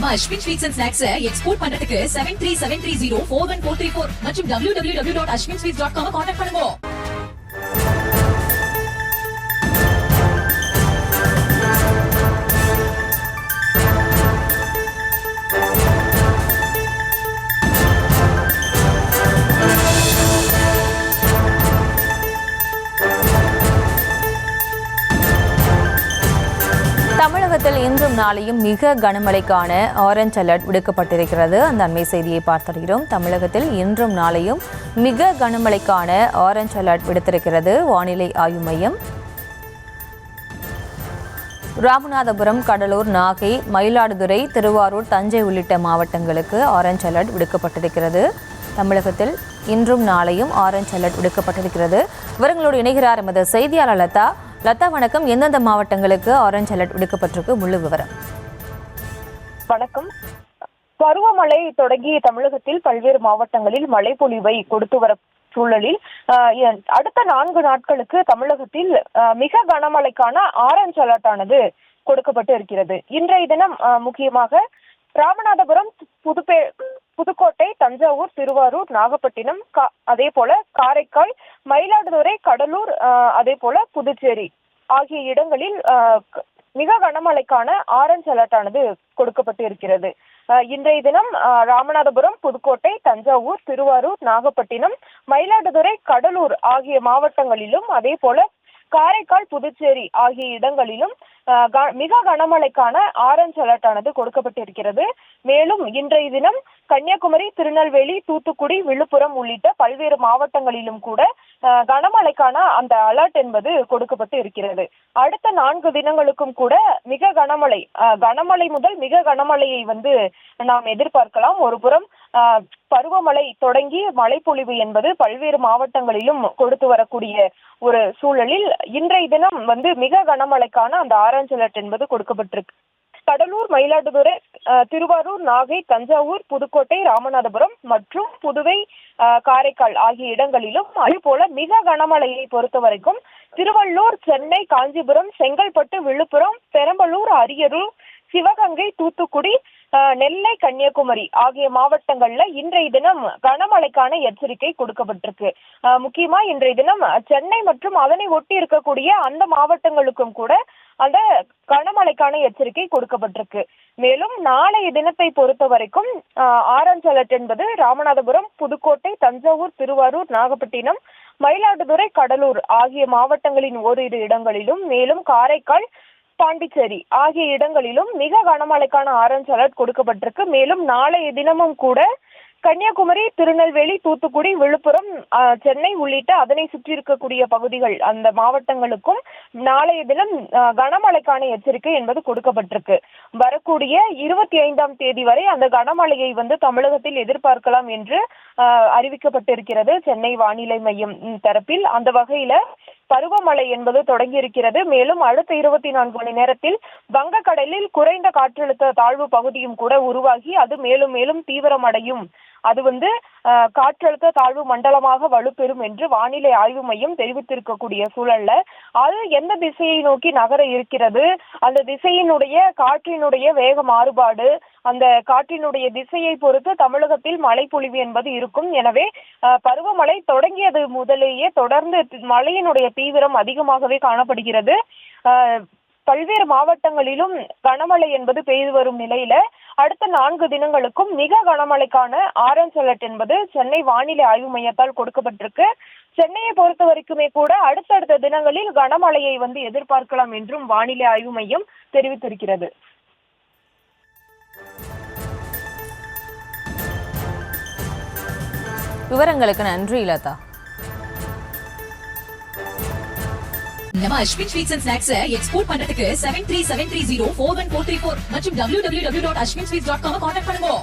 நம்ம Ashwin sweets and snacks export பண்றதுக்கு 7373041434 மற்றும் www.ashwinsweets.com கான்டாக்ட் பண்ணுங்க. தமிழகத்தில் இன்றும் நாளையும் மிக கனமழைக்கான ஆரஞ்ச் அலர்ட் விடுக்கப்பட்டிருக்கிறது. அந்த அண்மை செய்தியை பார்த்திருக்கிறோம். தமிழகத்தில் இன்றும் நாளையும் மிக கனமழைக்கான ஆரஞ்ச் அலர்ட் விடுத்திருக்கிறது வானிலை ஆய்வு மையம். ராமநாதபுரம், கடலூர், நாகை, மயிலாடுதுறை, திருவாரூர், தஞ்சை உள்ளிட்ட மாவட்டங்களுக்கு ஆரஞ்ச் அலர்ட் விடுக்கப்பட்டிருக்கிறது. தமிழகத்தில் இன்றும் நாளையும் ஆரஞ்ச் அலர்ட் விடுக்கப்பட்டிருக்கிறது. விவரங்களோடு இணைகிறார் எமது செய்தியாளர் லதா. லதா, வணக்கம். எந்தெந்த மாவட்டங்களுக்கு ஆரஞ்ச் அலர்ட் விடுக்கப்பட்டிருக்கு, முழு விவரம்? வணக்கம். பருவமழை தொடங்கிய தமிழகத்தில் பல்வேறு மாவட்டங்களில் மழை பொழிவை கொடுத்து வர சூழலில் அடுத்த 4 நாட்களுக்கு தமிழகத்தில் மிக கனமழைக்கான ஆரஞ்ச் அலர்ட் ஆனது கொடுக்கப்பட்டு இருக்கிறது. இன்றைய தினம் முக்கியமாக ராமநாதபுரம், புதுக்கோட்டை, தஞ்சாவூர், திருவாரூர், நாகப்பட்டினம், அதே போல காரைக்கால், மயிலாடுதுறை, கடலூர், அதே போல புதுச்சேரி ஆகிய இடங்களில் மிக கனமழைக்கான ஆரஞ்ச் அலர்ட் ஆனது கொடுக்கப்பட்டு இருக்கிறது. இன்றைய தினம் ராமநாதபுரம், புதுக்கோட்டை, தஞ்சாவூர், திருவாரூர், நாகப்பட்டினம், மயிலாடுதுறை, கடலூர் ஆகிய மாவட்டங்களிலும் அதே போல காரைக்கால், புதுச்சேரி ஆகிய இடங்களிலும் மிக கனமழைக்கான ஆரஞ்ச் அலர்ட் ஆனது கொடுக்கப்பட்டிருக்கிறது. மேலும் இன்றைய தினம் கன்னியாகுமரி, திருநெல்வேலி, தூத்துக்குடி, விழுப்புரம் உள்ளிட்ட பல்வேறு மாவட்டங்களிலும் கூட கனமழைக்கான அந்த அலர்ட் என்பது கொடுக்கப்பட்டு இருக்கிறது. அடுத்த 4 தினங்களுக்கும் கூட மிக கனமழை முதல் மிக கனமழையை நாம் எதிர்பார்க்கலாம். ஒரு புறம் பருவமழை தொடங்கி மழைப்பொழிவு என்பது பல்வேறு மாவட்டங்களிலும் கொடுத்து வரக்கூடிய ஒரு சூழலில் இன்றைய தினம் மிக கனமழைக்கான அந்த ஆரஞ்ச் அலர்ட் என்பது கொடுக்கப்பட்டிருக்கு. கடலூர், மயிலாடுதுறை, திருவாரூர், நாகை, தஞ்சாவூர், புதுக்கோட்டை, ராமநாதபுரம் மற்றும் புதுவை, காரைக்கால் ஆகிய இடங்களிலும் அதுபோல மிக கனமழையை பொறுத்த வரைக்கும் திருவள்ளூர், சென்னை, காஞ்சிபுரம், செங்கல்பட்டு, விழுப்புரம், பெரம்பலூர், அரியலூர், சிவகங்கை, தூத்துக்குடி, நெல்லை, கன்னியாகுமரி ஆகிய மாவட்டங்கள்ல இன்றைய தினம் கனமழைக்கான எச்சரிக்கை கொடுக்கப்பட்டிருக்கு. முக்கியமா இன்றைய தினம் சென்னை மற்றும் அதனை ஒட்டி இருக்கக்கூடிய அந்த மாவட்டங்களுக்கும் கூட அந்த கனமழைக்கான எச்சரிக்கை கொடுக்கப்பட்டிருக்கு. மேலும் நாளைய தினத்தை பொறுத்த வரைக்கும் ஆரஞ்ச் அலர்ட் என்பது ராமநாதபுரம், புதுக்கோட்டை, தஞ்சாவூர், திருவாரூர், நாகப்பட்டினம், மயிலாடுதுறை, கடலூர் ஆகிய மாவட்டங்களின் ஓரிரு இடங்களிலும், மேலும் காரைக்கால், பாண்டிச்சேரி ஆகிய இடங்களிலும் மிக கனமழைக்கான ஆரஞ்ச் அலர்ட் கொடுக்கப்பட்டிருக்கு. மேலும் நாளைய தினமும் கூட கன்னியாகுமரி, திருநெல்வேலி, தூத்துக்குடி, விழுப்புரம், சென்னை உள்ளிட்ட அதனை சுற்றி இருக்கக்கூடிய பகுதிகள் அந்த மாவட்டங்களுக்கும் நாளைய தினம் கனமழைக்கான எச்சரிக்கை என்பது கொடுக்கப்பட்டிருக்கு. வரக்கூடிய 25ஆம் தேதி வரை அந்த கனமழையை தமிழகத்தில் எதிர்பார்க்கலாம் என்று அறிவிக்கப்பட்டிருக்கிறது சென்னை வானிலை மையம் தரப்பில். அந்த வகையில பருவமழை என்பது தொடங்கி இருக்கிறது. மேலும் அடுத்த 24 மணி நேரத்தில் வங்கக்கடலில் குறைந்த காற்றழுத்த தாழ்வு பகுதியும் கூட உருவாகி அது மேலும் மேலும் தீவிரமடையும். அது காற்றழுத்த தாழ்வு மண்டலமாக வலுப்பெறும் என்று வானிலை ஆய்வு மையம் தெரிவித்திருக்கக்கூடிய சூழல்ல அது எந்த திசையை நோக்கி நகர இருக்கிறது, அந்த திசையினுடைய காற்றினுடைய வேக மாறுபாடு, அந்த காற்றினுடைய திசையை பொறுத்து தமிழகத்தில் மழை பொழிவு என்பது இருக்கும். எனவே பருவமழை தொடங்கியது முதலேயே தொடர்ந்து மழையினுடைய தீவிரம் அதிகமாகவே காணப்படுகிறது. பல்வேறு மாவட்டங்களிலும் கனமழை என்பது பெய்து வரும் நிலையில அடுத்த 4 தினங்களுக்கும் மிக கனமழைக்கான ஆரஞ்ச் அலர்ட் என்பது சென்னை வானிலை ஆய்வு மையத்தால் கொடுக்கப்பட்டிருக்கு. சென்னையை பொறுத்த வரைக்குமே கூட அடுத்தடுத்த தினங்களில் கனமழையை எதிர்பார்க்கலாம் என்றும் வானிலை ஆய்வு மையம் தெரிவித்திருக்கிறது. விவரங்களுக்கு நன்றி லதா. நம்ம Ashwin sweets and snacks export பண்றதுக்கு 7373041434 மற்றும் www.ashwinsweets.com கான்டாக்ட் பண்ணுங்க.